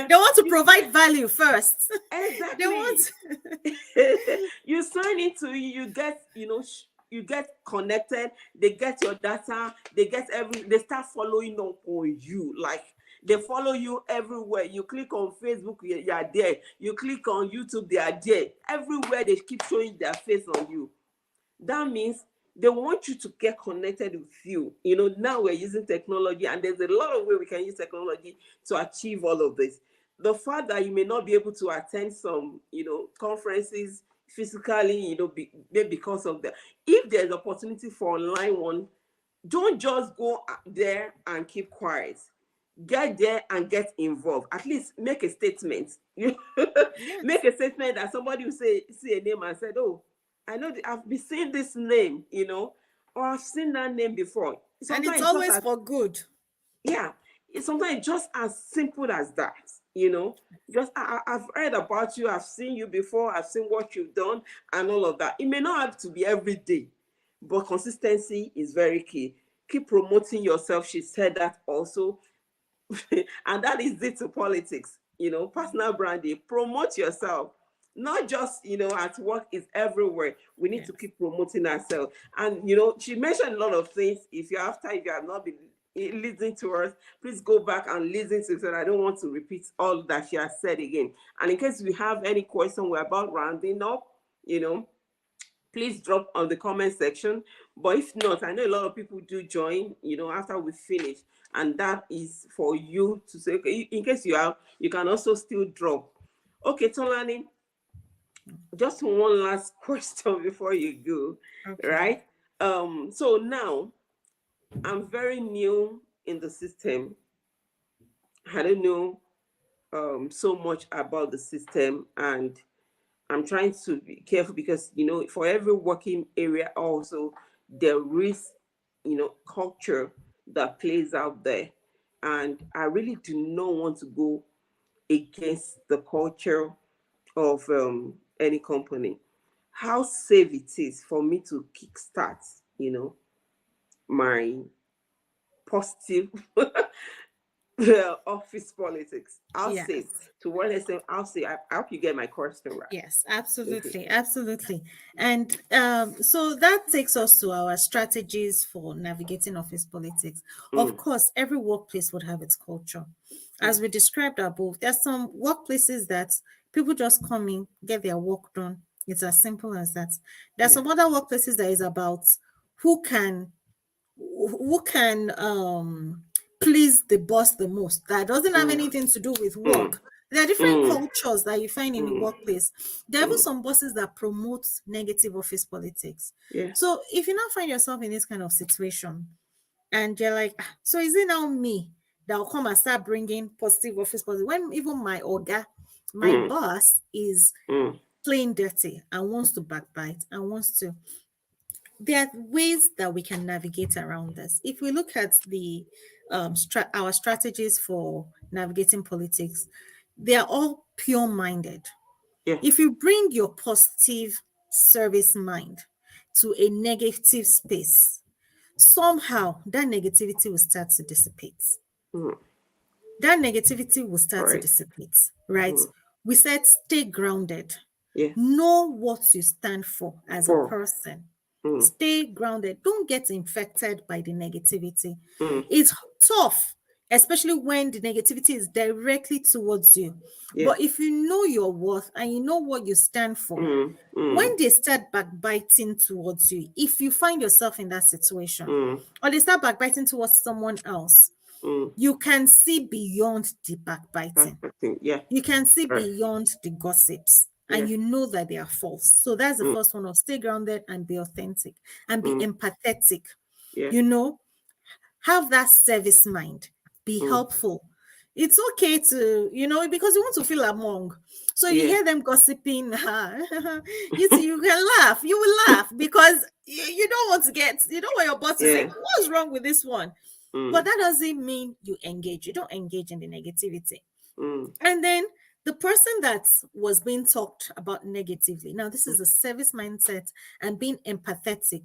They want to you provide sign value first. They exactly. want. You sign into it, you get connected, they get your data, they start following up on you. Like, they follow you everywhere. You click on Facebook, you are there. You click on YouTube, they are there. Everywhere they keep showing their face on you. That means they want you to get connected with you. Now we're using technology, and there's a lot of way we can use technology to achieve all of this. The fact that you may not be able to attend some, conferences physically, maybe because of that. If there's opportunity for online one, don't just go there and keep quiet. Get there and get involved. At least make a statement. Yes. Make a statement that somebody will see a name and said, oh, I know I've been seeing this name, or I've seen that name before. And it's Sometimes it's just always as, for good. yeah, it's sometimes just as simple as that. Just I've heard about you, I've seen you before, I've seen what you've done, and all of that. It may not have to be every day, but consistency is very key. Keep promoting yourself. She said that also. And that is it to politics. Personal branding. Promote yourself. Not just, at work, is everywhere. We need to Yes. keep promoting ourselves. And, she mentioned a lot of things. If you have not been listening to us, please go back and listen to it. I don't want to repeat all that she has said again. And in case we have any question, we're about rounding up, you know, please drop on the comment section. But if not, I know a lot of people do join, after we finish. And that is for you to say, okay, in case you have, you can also still drop. Okay, Tolani, just one last question before you go, Okay. right? So now I'm very new in the system. I don't know so much about the system, and I'm trying to be careful because, for every working area also, there is, culture that plays out there. And I really do not want to go against the culture of any company. How safe it is for me to kickstart, my positive office politics. I'll say, Yes. to what extent, I'll say, I hope you get my question right. Yes, Mm-hmm. absolutely, absolutely. And so that takes us to our strategies for navigating office politics. Of Mm, course, every workplace would have its culture. yeah. As we described above, there's some workplaces that people just come in, get their work done. It's as simple as that. There's Yeah. some other workplaces that is about who can who can please the boss the most. That doesn't have Mm, anything to do with mm, work. There are different mm, cultures that you find in the mm, workplace. There are even mm. some bosses that promote negative office politics. Yeah. So if you now find yourself in this kind of situation and you're like, "Ah, so is it now me that will come and start bringing positive office politics when even my orga, my Mm, boss is mm. playing dirty and wants to backbite and wants to." There are ways that we can navigate around this. If we look at the our strategies for navigating politics, they are all pure minded. Yeah. If you bring your positive service mind to a negative space, somehow that negativity will start to dissipate. Mm. That negativity will All start to right. dissipate, right? Mm. We said stay grounded. Yeah. Know what you stand for as a Four. person. Mm. Stay grounded. Don't get infected by the negativity. Mm. It's tough, especially when the negativity is directly towards you. Yeah. But if you know your worth and you know what you stand for, Mm. when Mm. they start backbiting towards you, if you find yourself in that situation, Mm. or they start backbiting towards someone else, Mm. you can see beyond the That's backbiting. the thing. Yeah. You can see All right. beyond the gossips and Yeah. you know that they are false. So that's the Mm. first one of stay grounded and be authentic and be Mm. empathetic. Yeah. You know, have that service mind, be Mm. helpful. It's okay to, because you want to feel among. So you Yeah. hear them gossiping, you can laugh. You will laugh because you don't want to you don't want your boss to say, Yeah. what's wrong with this one? But Mm. that doesn't mean you engage. You don't engage in the negativity. Mm. And then the person that was being talked about negatively, now this Mm. is a service mindset and being empathetic.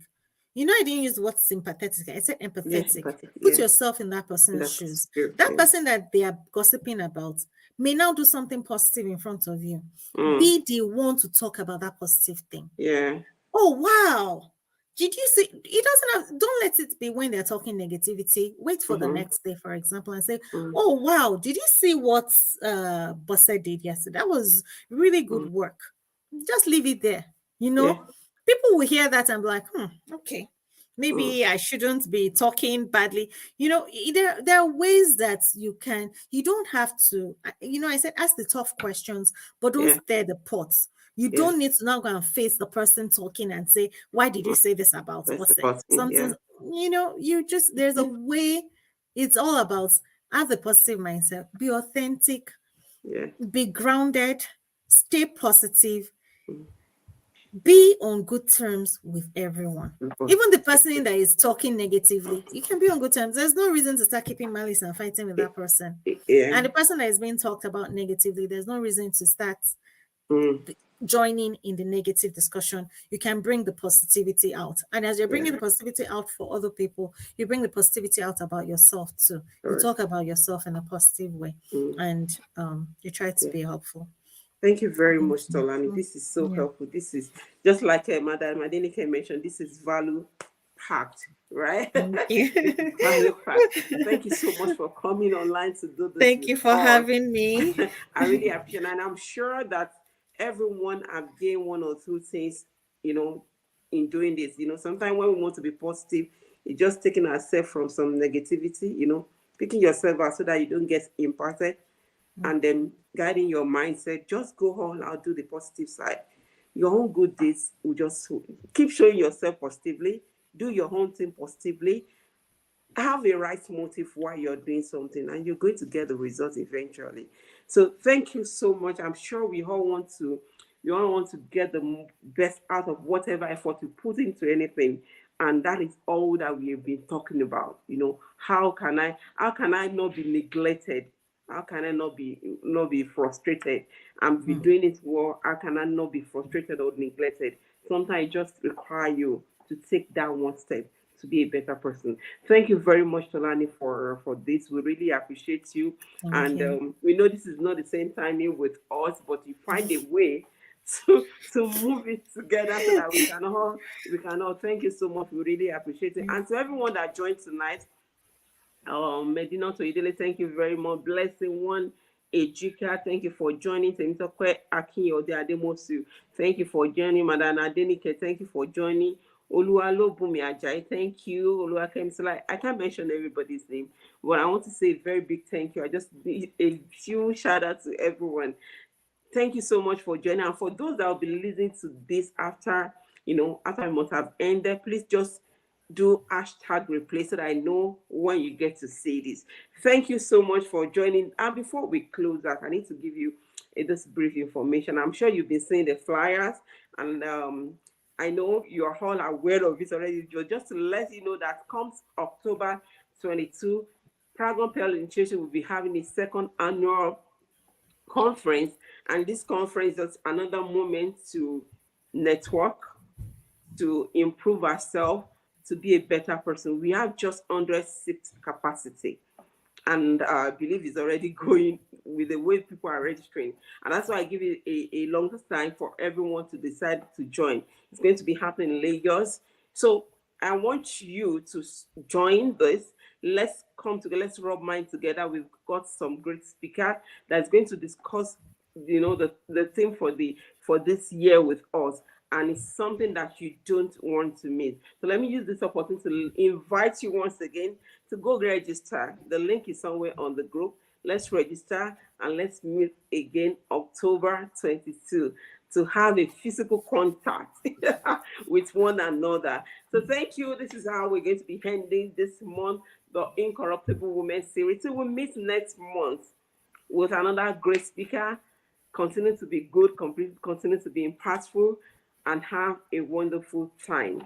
I didn't use the word sympathetic, I said Yeah. empathetic. But Put yeah. yourself in that person's That's shoes. true. That Yeah. person that they are gossiping about may now do something positive in front of you. Mm. Be the one to talk about that positive thing. Yeah. Oh, wow. Did you see? It doesn't have, don't let it be when they're talking negativity. Wait for the Mm-hmm. next day, for example, and say, Mm. oh, wow. Did you see what Bossa did yesterday? That was really good Mm. work. Just leave it there. Yeah. People will hear that and be like, okay, Mm. maybe I shouldn't be talking badly. There are ways that you don't have to, I said, ask the tough questions, but don't Yeah. stir the pots. You Yeah. don't need to now go and face the person talking and say, why did you Mm. say this about That's Bosse? about me. Something, Yeah. there's a way. It's all about have a positive mindset, be authentic, Yeah. be grounded, stay positive, Mm. be on good terms with everyone. But Even the person that is talking negatively, you can be on good terms. There's no reason to start keeping malice and fighting with that person. yeah. And the person that is being talked about negatively, there's no reason to start Mm. joining in the negative discussion. You can bring the positivity out. And as you're bringing Yeah. the positivity out for other people, you bring the positivity out about yourself too. You talk Correct. about yourself in a positive way Mm. and you try to Yeah. be helpful. Thank you very Thank much, you. Tolani. This is so Yeah. helpful. This is just like Madam Adenike mentioned, this is value packed, right? Thank This is you. value packed. And thank you so much for coming online to do this Thank with you for us. having me. I really appreciate it. And I'm sure that everyone have gained one or two things, you know, in doing this. Sometimes when we want to be positive, it's just taking ourselves from some negativity, picking yourself out so that you don't get impacted and then guiding your mindset. Just go all out, do the positive side. Your own good deeds will just keep showing yourself positively, do your own thing positively, have a right motive why you're doing something, and you're going to get the result eventually. So thank you so much. I'm sure we all want to get the best out of whatever effort we put into anything, and that is all that we have been talking about. How can I not be neglected? How can I not be frustrated and be Mm. doing it well? How can I not be frustrated or neglected? Sometimes it just require you to take that one step to be a better person. Thank you very much, Tolani, for this. We really appreciate you. Thank And you. we know this is not the same timing with us, but you find a way to move it together so that we can all thank you so much. We really appreciate it. And to everyone that joined tonight, Medina Toyedele, thank you very much. Blessing one. Ejika, thank you for joining. Temitope Akinyode Ademosu, thank you for joining. Madana Adenike, thank you for joining. Oluwalobumi Ajayi, thank you. Oluwakemsila, I can't mention everybody's name, but I want to say a very big thank you. I just need a few shout out to everyone. Thank you so much for joining. And for those that will be listening to this after I must have ended, please just do hashtag replay so that I know when you get to see this. Thank you so much for joining. And before we close out, I need to give you this brief information. I'm sure you've been seeing the flyers, and I know you're all aware of it already. Just to let you know that comes October 22, Dragon Pearl Initiation will be having a second annual conference, and this conference is another moment to network, to improve ourselves, to be a better person. We have just 100 seat capacity, and I believe it's already going with the way people are registering. And that's why I give it a longer time for everyone to decide to join. It's going to be happening in Lagos. So I want you to join this. Let's come together. Let's rub minds together. We've got some great speaker that's going to discuss, the theme for this year with us, and it's something that you don't want to miss. So let me use this opportunity to invite you once again to go register. The link is somewhere on the group. Let's register and let's meet again October 22 to have a physical contact with one another. So thank you. This is how we're going to be ending this month, the Incorruptible Women series. So we'll meet next month with another great speaker. Continue to be good, continue to be impactful, and have a wonderful time.